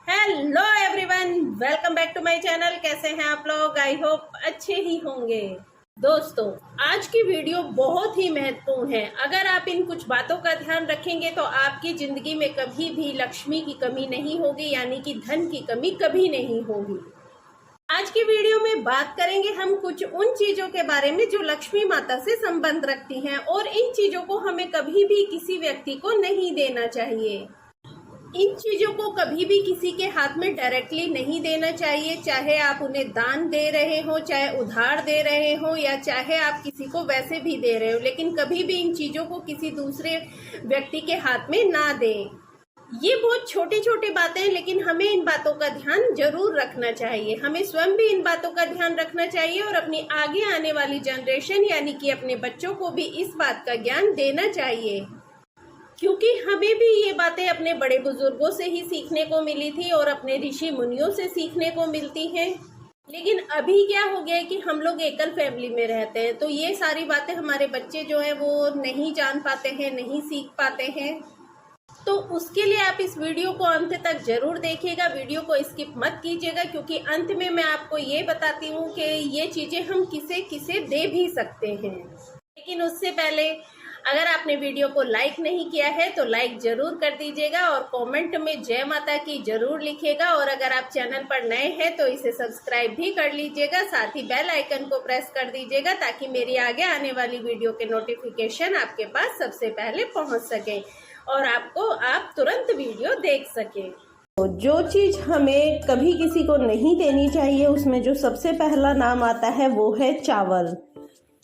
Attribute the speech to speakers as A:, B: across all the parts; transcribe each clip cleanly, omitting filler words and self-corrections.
A: Hello everyone, welcome back to my channel. कैसे हैं आप लोग? आई होप अच्छे ही होंगे। दोस्तों, आज की वीडियो बहुत ही महत्वपूर्ण है। अगर आप इन कुछ बातों का ध्यान रखेंगे तो आपकी जिंदगी में कभी भी लक्ष्मी की कमी नहीं होगी, यानी कि धन की कमी कभी नहीं होगी। आज की वीडियो में बात करेंगे हम कुछ उन चीजों के बारे में जो लक्ष्मी माता से संबंध रखती हैं, और इन चीजों को हमें कभी भी किसी व्यक्ति को नहीं देना चाहिए। इन चीजों को कभी भी किसी के हाथ में डायरेक्टली नहीं देना चाहिए, चाहे आप उन्हें दान दे रहे हो, चाहे उधार दे रहे हो, या चाहे आप किसी को वैसे भी दे रहे हो। लेकिन कभी भी इन चीजों को किसी दूसरे व्यक्ति के हाथ में ना दें। ये बहुत छोटी छोटी बातें हैं, लेकिन हमें इन बातों का ध्यान जरूर रखना चाहिए। हमें स्वयं भी इन बातों का ध्यान रखना चाहिए और अपनी आगे आने वाली जनरेशन यानी कि अपने बच्चों को भी इस बात का ज्ञान देना चाहिए, क्योंकि हमें भी ये बातें अपने बड़े बुजुर्गों से ही सीखने को मिली थी और अपने ऋषि मुनियों से सीखने को मिलती हैं। लेकिन अभी क्या हो गया है कि हम लोग एकल फैमिली में रहते हैं, तो ये सारी बातें हमारे बच्चे जो है वो नहीं जान पाते हैं, नहीं सीख पाते हैं। तो उसके लिए आप इस वीडियो को अंत तक जरूर देखिएगा, वीडियो को स्किप मत कीजिएगा, क्योंकि अंत में मैं आपको ये बताती हूँ कि ये चीजें हम किसे किसे दे भी सकते हैं। लेकिन उससे पहले अगर आपने वीडियो को लाइक नहीं किया है तो लाइक जरूर कर दीजिएगा और कमेंट में जय माता की जरूर लिखिएगा। और अगर आप चैनल पर नए हैं तो इसे सब्सक्राइब भी कर लीजिएगा, साथ ही बेल आइकन को प्रेस कर दीजिएगा ताकि मेरी आगे आने वाली वीडियो के नोटिफिकेशन आपके पास सबसे पहले पहुंच सके और आप तुरंत वीडियो देख सके। तो जो चीज हमें कभी किसी को नहीं देनी चाहिए, उसमें जो सबसे पहला नाम आता है वो है चावल।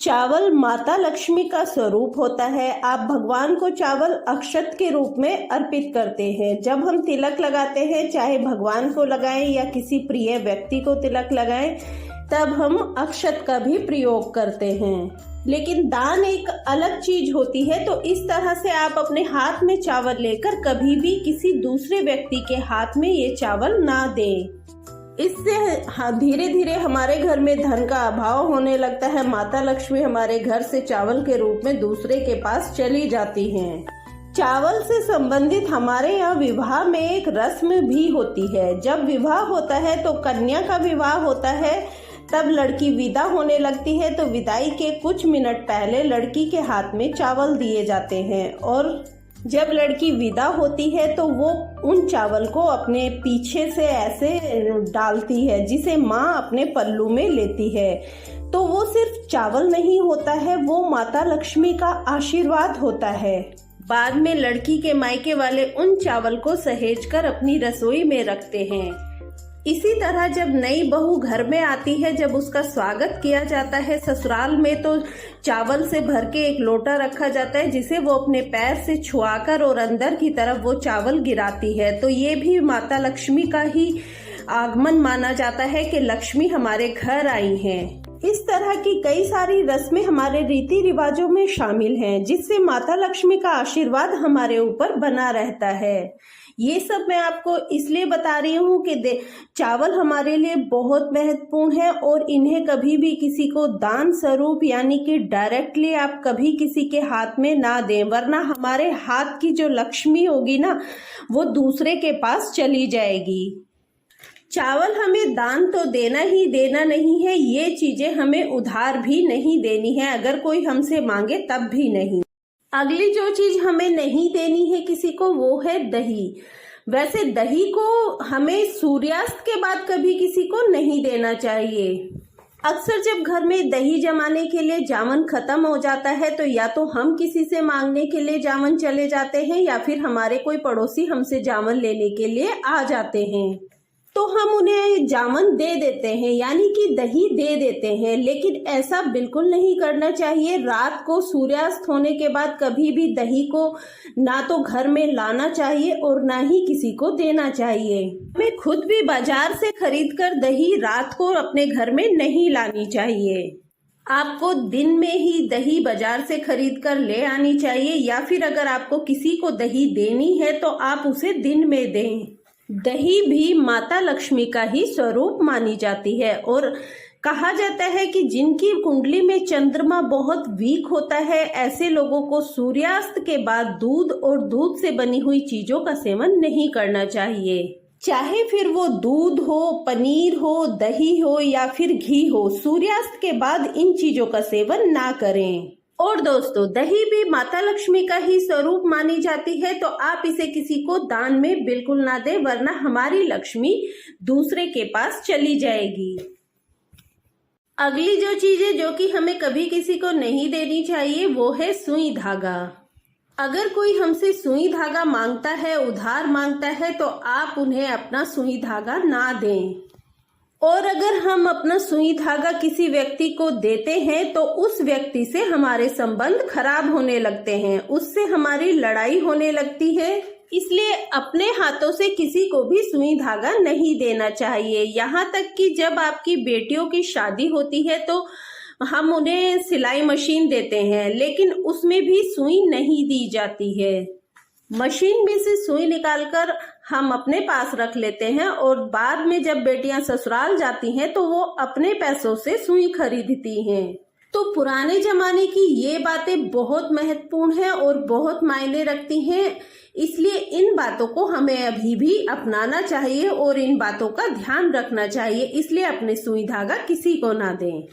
A: चावल माता लक्ष्मी का स्वरूप होता है। आप भगवान को चावल अक्षत के रूप में अर्पित करते हैं। जब हम तिलक लगाते हैं, चाहे भगवान को लगाएं या किसी प्रिय व्यक्ति को तिलक लगाएं, तब हम अक्षत का भी प्रयोग करते हैं। लेकिन दान एक अलग चीज होती है। तो इस तरह से आप अपने हाथ में चावल लेकर कभी भी किसी दूसरे व्यक्ति के हाथ में ये चावल ना दें। इससे धीरे धीरे हमारे घर में धन का अभाव होने लगता है। माता लक्ष्मी हमारे घर से चावल के रूप में दूसरे के पास चली जाती हैं। चावल से संबंधित हमारे यहाँ विवाह में एक रस्म भी होती है। जब विवाह होता है तो कन्या का विवाह होता है, तब लड़की विदा होने लगती है, तो विदाई के कुछ मिनट पहले लड़की के हाथ में चावल दिए जाते हैं। और जब लड़की विदा होती है तो वो उन चावल को अपने पीछे से ऐसे डालती है, जिसे माँ अपने पल्लू में लेती है। तो वो सिर्फ चावल नहीं होता है, वो माता लक्ष्मी का आशीर्वाद होता है। बाद में लड़की के मायके वाले उन चावल को सहेजकर अपनी रसोई में रखते हैं। इसी तरह जब नई बहू घर में आती है, जब उसका स्वागत किया जाता है ससुराल में, तो चावल से भर के एक लोटा रखा जाता है, जिसे वो अपने पैर से छुआकर और अंदर की तरफ वो चावल गिराती है। तो ये भी माता लक्ष्मी का ही आगमन माना जाता है कि लक्ष्मी हमारे घर आई हैं। इस तरह की कई सारी रस्में हमारे रीति रिवाजों में शामिल हैं, जिससे माता लक्ष्मी का आशीर्वाद हमारे ऊपर बना रहता है। ये सब मैं आपको इसलिए बता रही हूँ कि चावल हमारे लिए बहुत महत्वपूर्ण है और इन्हें कभी भी किसी को दान स्वरूप यानी कि डायरेक्टली आप कभी किसी के हाथ में ना दें, वरना हमारे हाथ की जो लक्ष्मी होगी ना, वो दूसरे के पास चली जाएगी। चावल हमें दान तो देना ही देना नहीं है, ये चीजें हमें उधार भी नहीं देनी है, अगर कोई हमसे मांगे तब भी नहीं। अगली जो चीज हमें नहीं देनी है किसी को, वो है दही। वैसे दही को हमें सूर्यास्त के बाद कभी किसी को नहीं देना चाहिए। अक्सर जब घर में दही जमाने के लिए जामन खत्म हो जाता है, तो या तो हम किसी से मांगने के लिए जामन चले जाते हैं, या फिर हमारे कोई पड़ोसी हमसे जामन लेने के लिए आ जाते हैं, तो हम उन्हें जामन दे देते हैं, यानी कि दही दे देते हैं। लेकिन ऐसा बिल्कुल नहीं करना चाहिए। रात को सूर्यास्त होने के बाद कभी भी दही को ना तो घर में लाना चाहिए और ना ही किसी को देना चाहिए। हमें खुद भी बाजार से खरीदकर दही रात को अपने घर में नहीं लानी चाहिए। आपको दिन में ही दही बाजार से खरीद कर ले आनी चाहिए, या फिर अगर आपको किसी को दही देनी है तो आप उसे दिन में दें। दही भी माता लक्ष्मी का ही स्वरूप मानी जाती है और कहा जाता है कि जिनकी कुंडली में चंद्रमा बहुत वीक होता है, ऐसे लोगों को सूर्यास्त के बाद दूध और दूध से बनी हुई चीजों का सेवन नहीं करना चाहिए। चाहे फिर वो दूध हो, पनीर हो, दही हो या फिर घी हो, सूर्यास्त के बाद इन चीजों का सेवन ना करें। और दोस्तों, दही भी माता लक्ष्मी का ही स्वरूप मानी जाती है, तो आप इसे किसी को दान में बिल्कुल ना दें, वरना हमारी लक्ष्मी दूसरे के पास चली जाएगी। अगली जो चीज है जो कि हमें कभी किसी को नहीं देनी चाहिए, वो है सुई धागा। अगर कोई हमसे सुई धागा मांगता है, उधार मांगता है, तो आप उन्हें अपना सुई धागा ना दें। और अगर हम अपना सुई धागा किसी व्यक्ति को देते हैं तो उस व्यक्ति से हमारे संबंध खराब होने लगते हैं, उससे हमारी लड़ाई होने लगती है। इसलिए अपने हाथों से किसी को भी सुई धागा नहीं देना चाहिए। यहाँ तक कि जब आपकी बेटियों की शादी होती है तो हम उन्हें सिलाई मशीन देते हैं, लेकिन उसमें भी सुई नहीं दी जाती है। मशीन में से सुई निकालकर हम अपने पास रख लेते हैं और बाद में जब बेटियां ससुराल जाती हैं तो वो अपने पैसों से सुई खरीदती हैं। तो पुराने जमाने की ये बातें बहुत महत्वपूर्ण हैं और बहुत मायने रखती हैं, इसलिए इन बातों को हमें अभी भी अपनाना चाहिए और इन बातों का ध्यान रखना चाहिए। इसलिए अपने सुई धागा किसी को ना दें।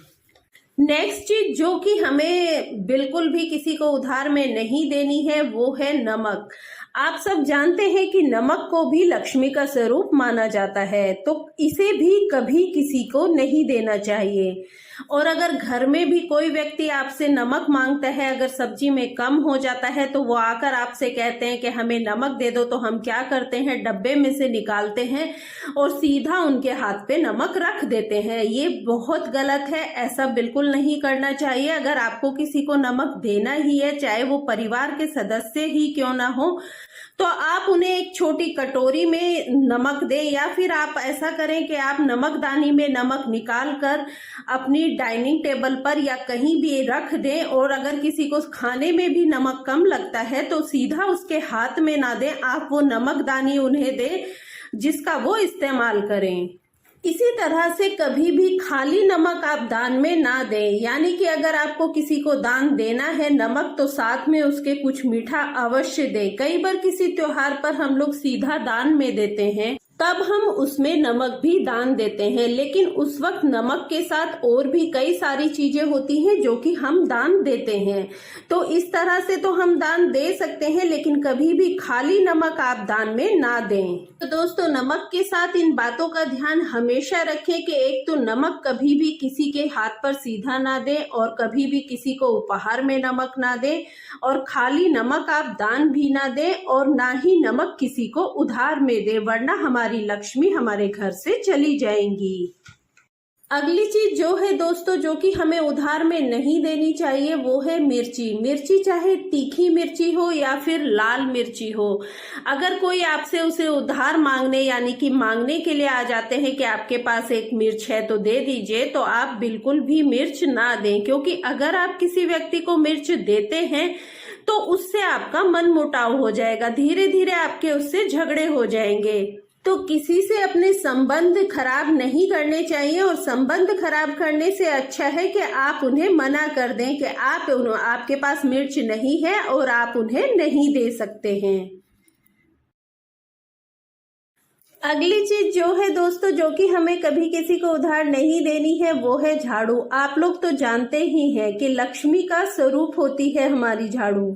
A: नेक्स्ट चीज जो कि हमें बिल्कुल भी किसी को उधार में नहीं देनी है, वो है नमक। आप सब जानते हैं कि नमक को भी लक्ष्मी का स्वरूप माना जाता है, तो इसे भी कभी किसी को नहीं देना चाहिए। और अगर घर में भी कोई व्यक्ति आपसे नमक मांगता है, अगर सब्जी में कम हो जाता है तो वो आकर आपसे कहते हैं कि हमें नमक दे दो, तो हम क्या करते हैं, डब्बे में से निकालते हैं और सीधा उनके हाथ पे नमक रख देते हैं। ये बहुत गलत है, ऐसा बिल्कुल नहीं करना चाहिए। अगर आपको किसी को नमक देना ही है, चाहे वो परिवार के सदस्य ही क्यों ना हो, तो आप उन्हें एक छोटी कटोरी में नमक दें, या फिर आप ऐसा करें कि आप नमकदानी में नमक निकाल कर अपनी डाइनिंग टेबल पर या कहीं भी रख दें। और अगर किसी को खाने में भी नमक कम लगता है तो सीधा उसके हाथ में ना दें, आप वो नमकदानी उन्हें दें जिसका वो इस्तेमाल करें। इसी तरह से कभी भी खाली नमक आप दान में ना दें, यानी कि अगर आपको किसी को दान देना है नमक, तो साथ में उसके कुछ मीठा अवश्य दें। कई बार किसी त्योहार पर हम लोग सीधा दान में देते हैं, तब हम उसमें नमक भी दान देते हैं, लेकिन उस वक्त नमक के साथ और भी कई सारी चीजें होती हैं जो कि हम दान देते हैं। तो इस तरह से तो हम दान दे सकते हैं, लेकिन कभी भी खाली नमक आप दान में ना दें। तो दोस्तों, नमक के साथ इन बातों का ध्यान हमेशा रखें कि एक तो नमक कभी भी किसी के हाथ पर सीधा ना दें, और कभी भी किसी को उपहार में नमक ना दें, और खाली नमक आप दान भी ना दें, और ना ही नमक किसी को उधार में दें, वरना हमारी लक्ष्मी हमारे घर से चली जाएंगी। अगली चीज जो है दोस्तों, जो कि हमें उधार में नहीं देनी चाहिए, वो है मिर्ची। मिर्ची चाहे तीखी मिर्ची हो या फिर लाल मिर्ची हो, अगर कोई आपसे उसे उधार मांगने यानी कि मांगने के लिए आ जाते हैं कि आपके पास एक मिर्च है तो दे दीजिए, तो आप बिल्कुल भी मिर्च ना दें। क्योंकि अगर आप किसी व्यक्ति को मिर्च देते हैं तो उससे आपका मनमुटाव हो जाएगा, धीरे धीरे आपके उससे झगड़े हो जाएंगे। तो किसी से अपने संबंध खराब नहीं करने चाहिए, और संबंध खराब करने से अच्छा है कि आप उन्हें मना कर दें कि आपके पास मिर्च नहीं है और आप उन्हें नहीं दे सकते हैं। अगली चीज जो है दोस्तों, जो कि हमें कभी किसी को उधार नहीं देनी है, वो है झाड़ू। आप लोग तो जानते ही हैं कि लक्ष्मी का स्वरूप होती है हमारी झाड़ू।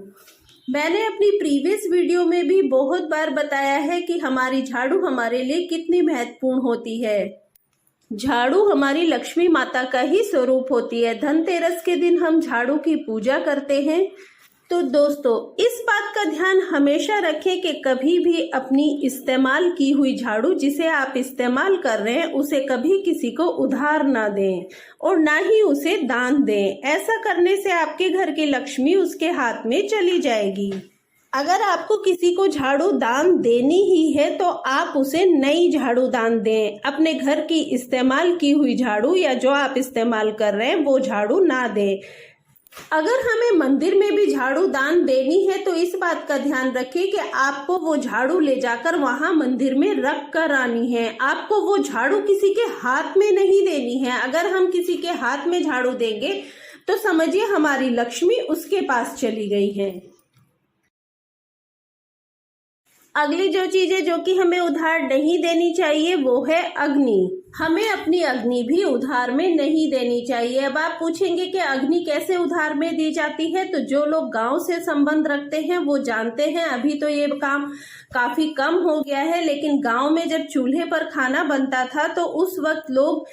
A: मैंने अपनी प्रीवियस वीडियो में भी बहुत बार बताया है कि हमारी झाड़ू हमारे लिए कितनी महत्वपूर्ण होती है। झाड़ू हमारी लक्ष्मी माता का ही स्वरूप होती है। धनतेरस के दिन हम झाड़ू की पूजा करते हैं। तो दोस्तों, इस बात का ध्यान हमेशा रखें कि कभी भी अपनी इस्तेमाल की हुई झाड़ू जिसे आप इस्तेमाल कर रहे हैं, उसे कभी किसी को उधार ना दें और ना ही उसे दान दें। ऐसा करने से आपके घर की लक्ष्मी उसके हाथ में चली जाएगी। अगर आपको किसी को झाड़ू दान देनी ही है तो आप उसे नई झाड़ू दान दें। अपने घर की इस्तेमाल की हुई झाड़ू या जो आप इस्तेमाल कर रहे हैं वो झाड़ू ना दें। अगर हमें मंदिर में भी झाड़ू दान देनी है तो इस बात का ध्यान रखिए कि आपको वो झाड़ू ले जाकर वहां मंदिर में रख कर आनी है। आपको वो झाड़ू किसी के हाथ में नहीं देनी है। अगर हम किसी के हाथ में झाड़ू देंगे तो समझिए हमारी लक्ष्मी उसके पास चली गई है। अगली जो चीजें जो कि हमें उधार नहीं देनी चाहिए वो है अग्नि। हमें अपनी अग्नि भी उधार में नहीं देनी चाहिए। अब आप पूछेंगे कि अग्नि कैसे उधार में दी जाती है, तो जो लोग गांव से संबंध रखते हैं वो जानते हैं। अभी तो ये काम काफी कम हो गया है, लेकिन गांव में जब चूल्हे पर खाना बनता था तो उस वक्त लोग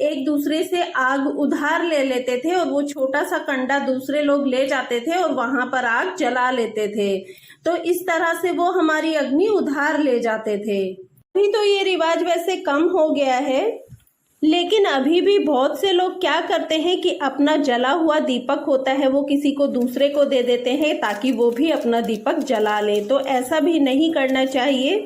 A: एक दूसरे से आग उधार ले लेते थे और वो छोटा सा कंडा दूसरे लोग ले जाते थे और वहां पर आग जला लेते थे। तो इस तरह से वो हमारी अग्नि उधार ले जाते थे। अभी तो ये रिवाज वैसे कम हो गया है, लेकिन अभी भी बहुत से लोग क्या करते हैं कि अपना जला हुआ दीपक होता है वो किसी को दूसरे को दे देते हैं ताकि वो भी अपना दीपक जला ले। तो ऐसा भी नहीं करना चाहिए।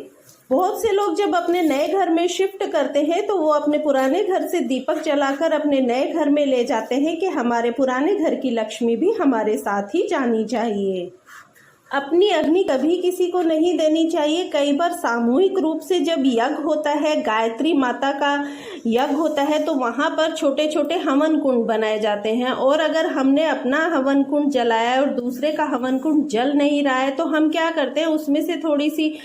A: बहुत से लोग जब अपने नए घर में शिफ्ट करते हैं तो वो अपने पुराने घर से दीपक जलाकर अपने नए घर में ले जाते हैं कि हमारे पुराने घर की लक्ष्मी भी हमारे साथ ही जानी चाहिए। अपनी अग्नि कभी किसी को नहीं देनी चाहिए। कई बार सामूहिक रूप से जब यज्ञ होता है, गायत्री माता का यज्ञ होता है, तो वहां पर छोटे छोटे हवन कुंड बनाए जाते हैं और अगर हमने अपना हवन कुंड जलाया और दूसरे का हवन कुंड जल नहीं रहा है तो हम क्या करते हैं, उसमें से थोड़ी सी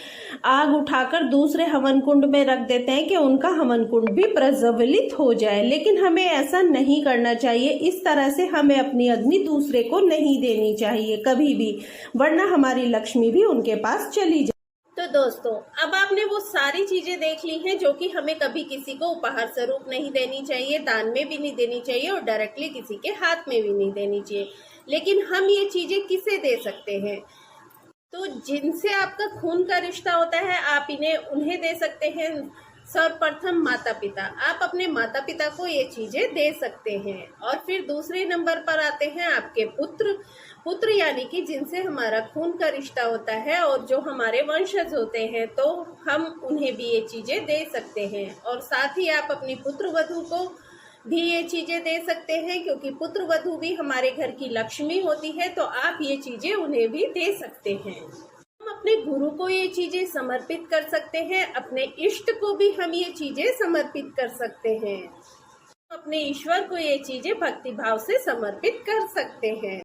A: आग उठाकर दूसरे हवन कुंड में रख देते हैं कि उनका हवन कुंड भी प्रज्वलित हो जाए। लेकिन हमें ऐसा नहीं करना चाहिए। इस तरह से हमें अपनी अग्नि दूसरे को नहीं देनी चाहिए कभी भी, वरना हमारी लक्ष्मी भी उनके पास चली जाए। तो दोस्तों, अब आपने वो सारी चीजें देख ली हैं जो कि हमें कभी किसी को उपहार स्वरूप नहीं देनी चाहिए, दान में भी नहीं देनी चाहिए और डायरेक्टली किसी के हाथ में भी नहीं देनी चाहिए। लेकिन हम ये चीजें किसे दे सकते हैं? तो जिनसे आपका खून का रिश्ता होता है आप उन्हें दे सकते हैं। सर्वप्रथम माता पिता, आप अपने माता पिता को ये चीजें दे सकते हैं। और फिर दूसरे नंबर पर आते हैं आपके पुत्र यानी कि जिनसे हमारा खून का रिश्ता होता है और जो हमारे वंशज होते हैं, तो हम उन्हें भी ये चीजें दे सकते हैं। और साथ ही आप अपनी पुत्र वधू को भी ये चीजें दे सकते हैं, क्योंकि पुत्र वधू भी हमारे घर की लक्ष्मी होती है, तो आप ये चीजें उन्हें भी दे सकते हैं। हम अपने गुरु को ये चीजें समर्पित कर सकते हैं, अपने इष्ट को भी हम ये चीजें समर्पित कर सकते हैं, अपने ईश्वर को ये चीजें भक्ति भाव से समर्पित कर सकते हैं।